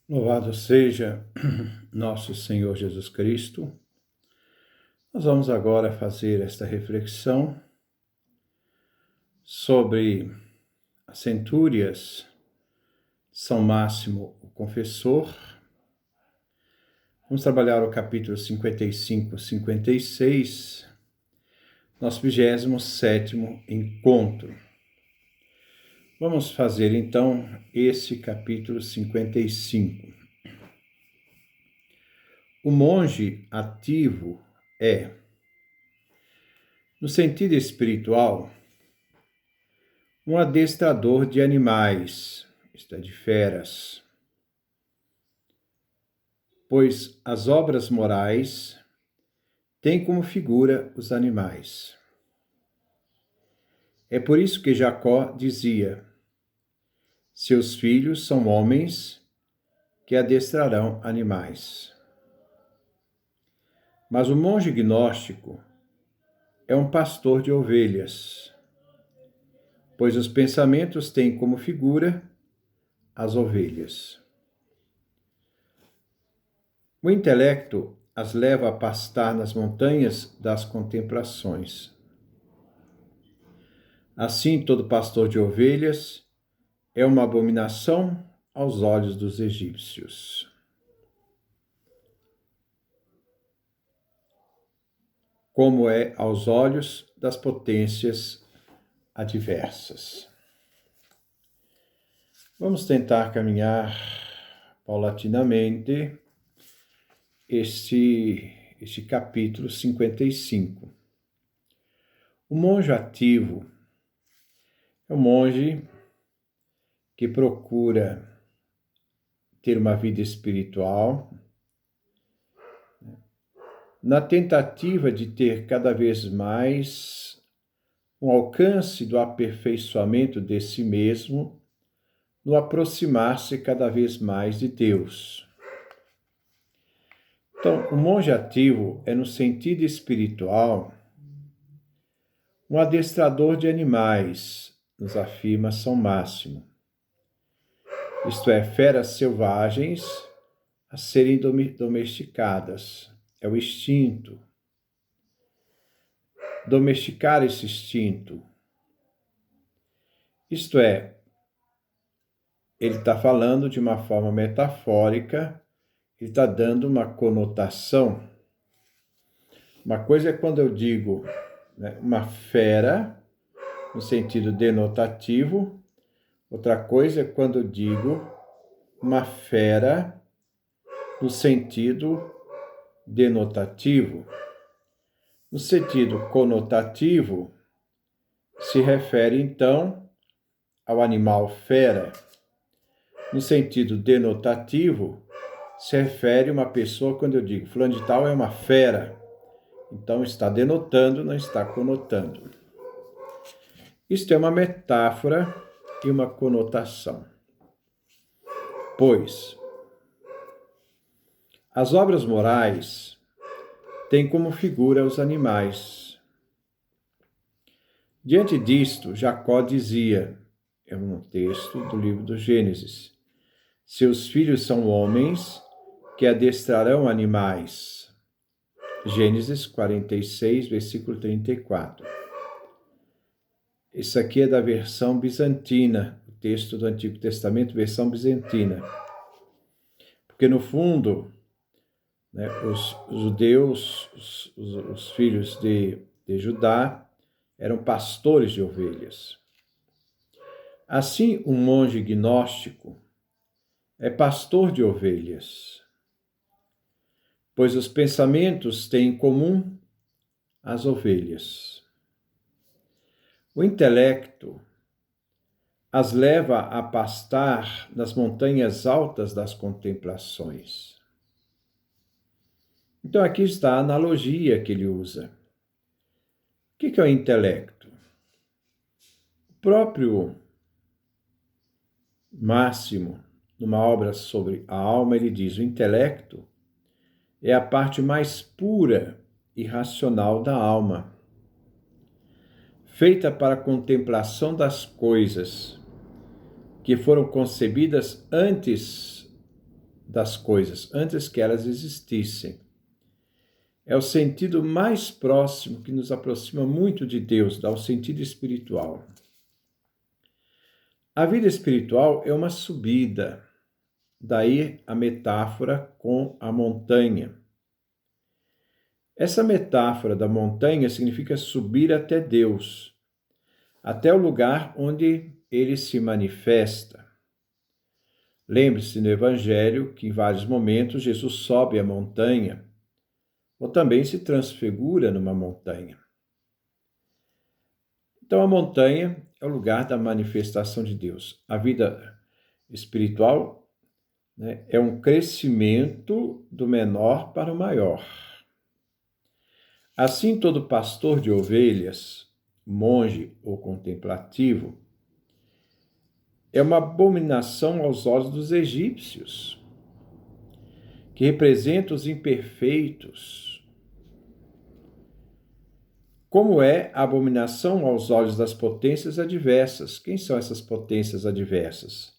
Louvado seja nosso Senhor Jesus Cristo. Nós vamos agora fazer esta reflexão sobre as centúrias de São Máximo, o Confessor. Vamos trabalhar o capítulo 55, 56, nosso 27º encontro. Vamos fazer então esse capítulo 55. O monge ativo é, no sentido espiritual, um adestrador de animais, isto é, de feras, pois as obras morais têm como figura os animais. É por isso que Jacó dizia: seus filhos são homens que adestrarão animais. Mas o monge gnóstico é um pastor de ovelhas, pois os pensamentos têm como figura as ovelhas. O intelecto as leva a pastar nas montanhas das contemplações. Assim, todo pastor de ovelhas é uma abominação aos olhos dos egípcios. Como é aos olhos das potências adversas. Vamos tentar caminhar paulatinamente este capítulo 55. O monge ativo é um monge que procura ter uma vida espiritual, na tentativa de ter cada vez mais um alcance do aperfeiçoamento de si mesmo, no aproximar-se cada vez mais de Deus. Então, o monge ativo é, no sentido espiritual, um adestrador de animais, nos afirma São Máximo. Isto é, feras selvagens a serem domesticadas. É o instinto. Domesticar esse instinto. Isto é, ele está falando de uma forma metafórica, ele está dando uma conotação. Uma coisa é quando eu digo, né, uma fera, no sentido denotativo. Outra coisa é quando eu digo uma fera, no sentido denotativo. No sentido conotativo, se refere, então, ao animal fera. No sentido denotativo, se refere a uma pessoa, quando eu digo fulano de tal é uma fera. Então, está denotando, não está conotando. Isto é uma metáfora e uma conotação. Pois as obras morais têm como figura os animais. Diante disto, Jacó dizia, é um texto do livro do Gênesis: seus filhos são homens que adestrarão animais. Gênesis 46, versículo 34. Isso aqui é da versão bizantina, o texto do Antigo Testamento, versão bizantina. Porque, no fundo, né, os judeus, os filhos de Judá, eram pastores de ovelhas. Assim, um monge gnóstico é pastor de ovelhas, pois os pensamentos têm em comum as ovelhas. O intelecto as leva a pastar nas montanhas altas das contemplações. Então, aqui está a analogia que ele usa. O que é o intelecto? O próprio Máximo, numa obra sobre a alma, ele diz: o intelecto é a parte mais pura e racional da alma, feita para a contemplação das coisas que foram concebidas antes das coisas antes que elas existissem. É o sentido mais próximo que nos aproxima muito de Deus, dá o sentido espiritual. A vida espiritual é uma subida, daí a metáfora com a montanha. Essa metáfora da montanha significa subir até Deus, até o lugar onde ele se manifesta. Lembre-se no Evangelho que em vários momentos Jesus sobe a montanha, ou também se transfigura numa montanha. Então a montanha é o lugar da manifestação de Deus. A vida espiritual, né, é um crescimento do menor para o maior. Assim, todo pastor de ovelhas, monge ou contemplativo, é uma abominação aos olhos dos egípcios, que representa os imperfeitos, como é a abominação aos olhos das potências adversas. Quem são essas potências adversas?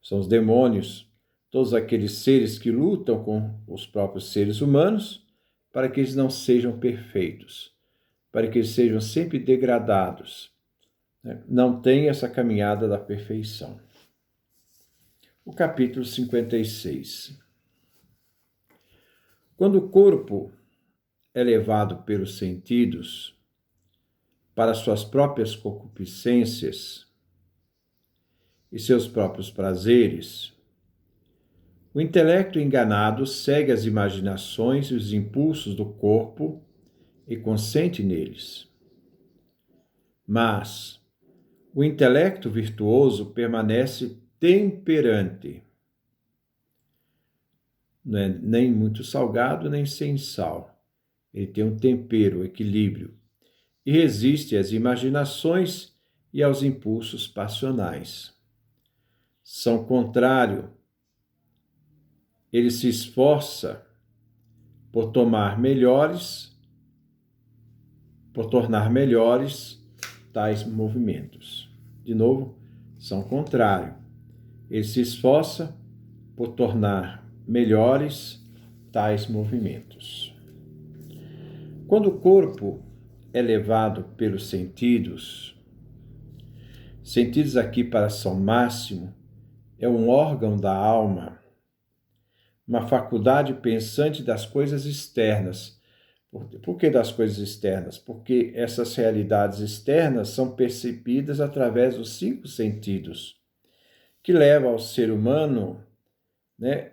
São os demônios, todos aqueles seres que lutam com os próprios seres humanos para que eles não sejam perfeitos, para que eles sejam sempre degradados, né? Não tem essa caminhada da perfeição. O capítulo 56. Quando o corpo é levado pelos sentidos para suas próprias concupiscências e seus próprios prazeres, o intelecto enganado segue as imaginações e os impulsos do corpo e consente neles. Mas o intelecto virtuoso permanece temperante, não é nem muito salgado, nem sem sal. Ele tem um tempero, equilíbrio, e resiste às imaginações e aos impulsos passionais. São contrário. Ele se esforça por tornar melhores tais movimentos. De novo, são contrário. Ele se esforça por tornar melhores tais movimentos. Quando o corpo é levado pelos sentidos aqui para São Máximo, é um órgão da alma, uma faculdade pensante das coisas externas. Por que das coisas externas? Porque essas realidades externas são percebidas através dos 5 sentidos, que levam ao ser humano, né,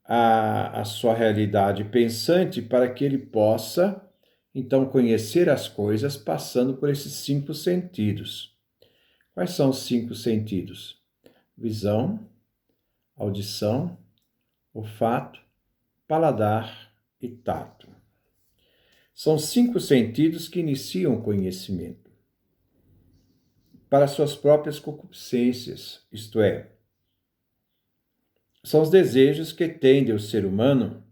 a sua realidade pensante para que ele possa, então, conhecer as coisas passando por esses 5 sentidos. Quais são os 5 sentidos? Visão, audição, olfato, paladar e tato. São 5 sentidos que iniciam o conhecimento para suas próprias concupiscências, isto é, são os desejos que tende o ser humano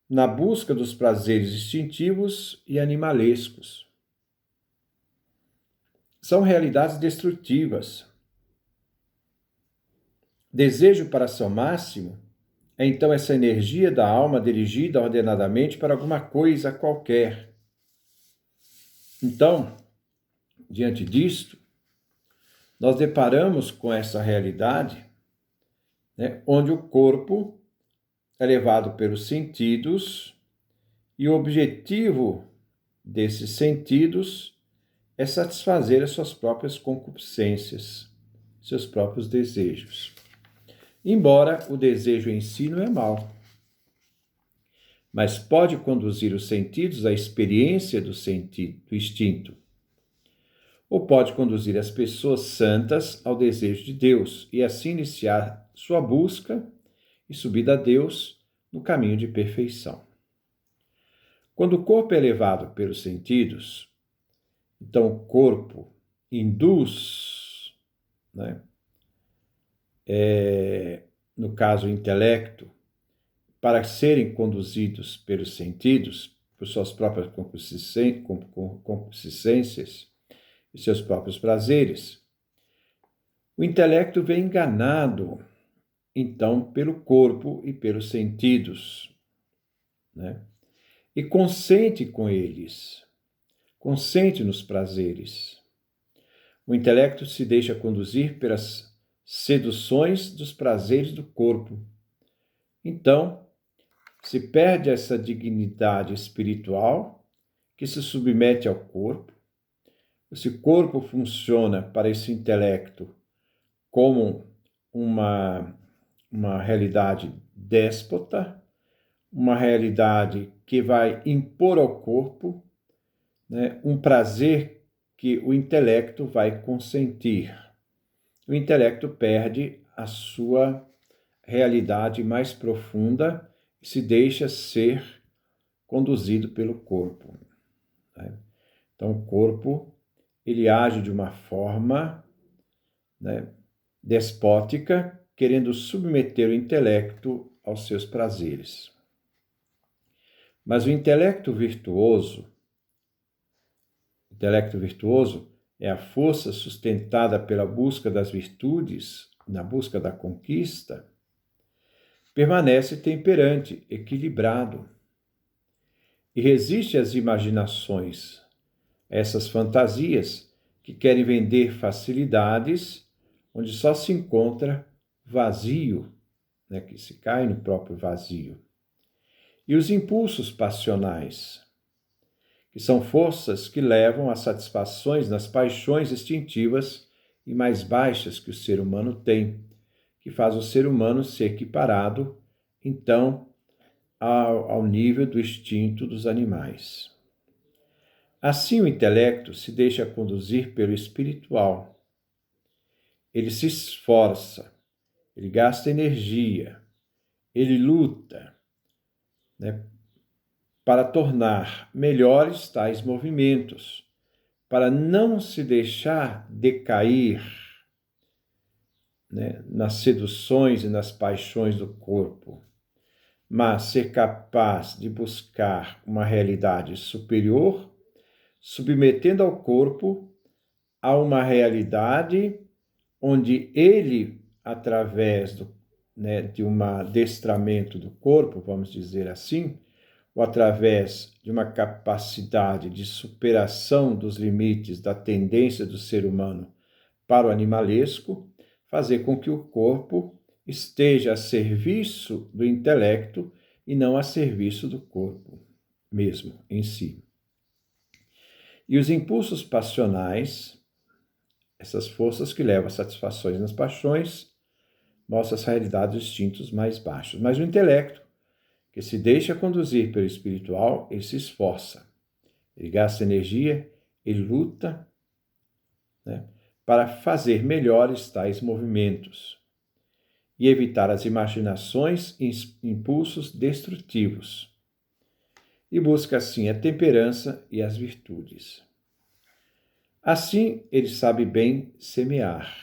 na busca dos prazeres instintivos e animalescos. São realidades destrutivas. Desejo para seu máximo é então essa energia da alma dirigida ordenadamente para alguma coisa qualquer. Então, diante disto, nós deparamos com essa realidade, né, onde o corpo é levado pelos sentidos e o objetivo desses sentidos é satisfazer as suas próprias concupiscências, seus próprios desejos. Embora o desejo em si não é mau, mas pode conduzir os sentidos à experiência do instinto, ou pode conduzir as pessoas santas ao desejo de Deus e assim iniciar sua busca e subida a Deus no caminho de perfeição. Quando o corpo é levado pelos sentidos, então o corpo induz, né, no caso o intelecto, para serem conduzidos pelos sentidos, por suas próprias concupiscências e seus próprios prazeres, o intelecto vem enganado então pelo corpo e pelos sentidos, né? E consente com eles, consente nos prazeres. O intelecto se deixa conduzir pelas seduções dos prazeres do corpo. Então, se perde essa dignidade espiritual que se submete ao corpo. Esse corpo funciona para esse intelecto como uma realidade déspota, uma realidade que vai impor ao corpo, né, um prazer que o intelecto vai consentir. O intelecto perde a sua realidade mais profunda e se deixa ser conduzido pelo corpo, né? Então, o corpo, ele age de uma forma, né, despótica, querendo submeter o intelecto aos seus prazeres. Mas o intelecto virtuoso é a força sustentada pela busca das virtudes, na busca da conquista, permanece temperante, equilibrado, e resiste às imaginações, essas fantasias que querem vender facilidades onde só se encontra vazio, né, que se cai no próprio vazio. E os impulsos passionais, que são forças que levam a satisfações nas paixões instintivas e mais baixas que o ser humano tem, que faz o ser humano ser equiparado, então, ao nível do instinto dos animais. Assim, o intelecto se deixa conduzir pelo espiritual. Ele se esforça, ele gasta energia, ele luta, né, para tornar melhores tais movimentos, para não se deixar decair, né, nas seduções e nas paixões do corpo, mas ser capaz de buscar uma realidade superior, submetendo ao corpo a uma realidade onde ele, através de um adestramento do corpo, vamos dizer assim, ou através de uma capacidade de superação dos limites da tendência do ser humano para o animalesco, fazer com que o corpo esteja a serviço do intelecto e não a serviço do corpo mesmo em si. E os impulsos passionais, essas forças que levam a satisfações nas paixões, mostram as realidades dos instintos mais baixos. Mas o intelecto, que se deixa conduzir pelo espiritual, ele se esforça, ele gasta energia, ele luta, né, para fazer melhores tais movimentos e evitar as imaginações e impulsos destrutivos. E busca assim a temperança e as virtudes. Assim, ele sabe bem semear.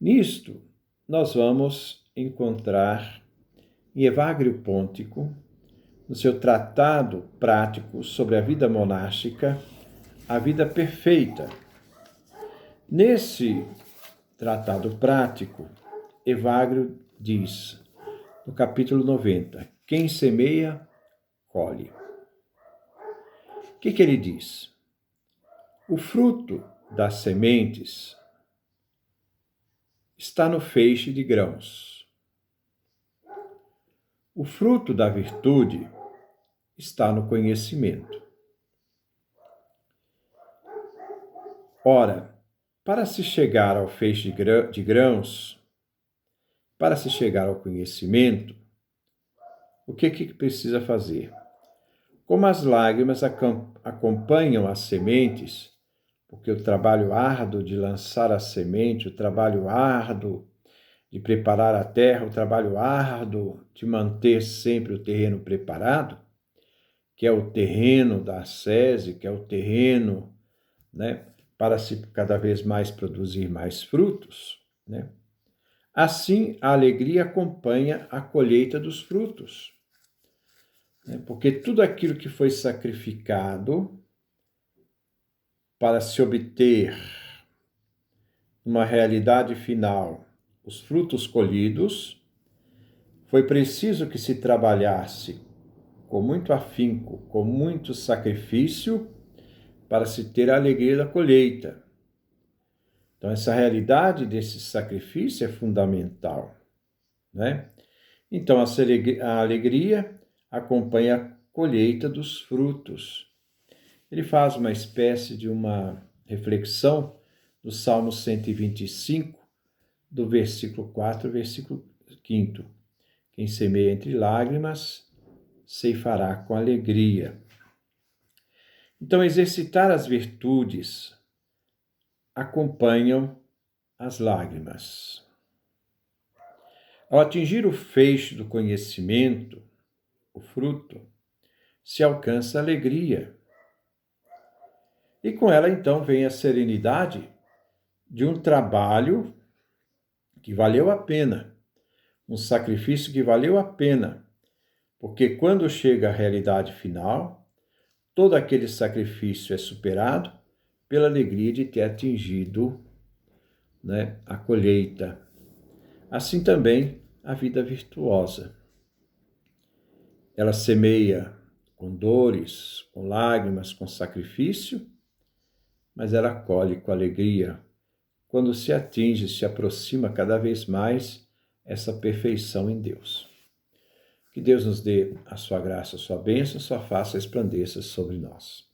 Nisto, nós vamos encontrar em Evagrio Pôntico, no seu tratado prático sobre a vida monástica, a vida perfeita. Nesse tratado prático, Evagrio diz, no capítulo 90, quem semeia, colhe. O que ele diz? O fruto das sementes está no feixe de grãos. O fruto da virtude está no conhecimento. Ora, para se chegar ao feixe de grãos, para se chegar ao conhecimento, o que precisa fazer? Como as lágrimas acompanham as sementes, porque o trabalho árduo de lançar a semente, o trabalho árduo de preparar a terra, o trabalho árduo de manter sempre o terreno preparado, que é o terreno da ascese, que é o terreno, né, para se cada vez mais produzir mais frutos, né? Assim, a alegria acompanha a colheita dos frutos, né? Porque tudo aquilo que foi sacrificado para se obter uma realidade final os frutos colhidos, foi preciso que se trabalhasse com muito afinco, com muito sacrifício, para se ter a alegria da colheita. Então, essa realidade desse sacrifício é fundamental, né? Então, a alegria acompanha a colheita dos frutos. Ele faz uma espécie de uma reflexão do Salmo 125, do versículo 4 ao versículo 5. Quem semeia entre lágrimas, ceifará com alegria. Então, exercitar as virtudes acompanham as lágrimas. Ao atingir o feixe do conhecimento, o fruto, se alcança a alegria. E com ela, então, vem a serenidade de um trabalho que valeu a pena, um sacrifício que valeu a pena, porque quando chega a realidade final, todo aquele sacrifício é superado pela alegria de ter atingido, né, a colheita. Assim também a vida virtuosa. Ela semeia com dores, com lágrimas, com sacrifício, mas ela colhe com alegria quando se atinge, se aproxima cada vez mais essa perfeição em Deus. Que Deus nos dê a sua graça, a sua bênção, a sua face resplandeça sobre nós.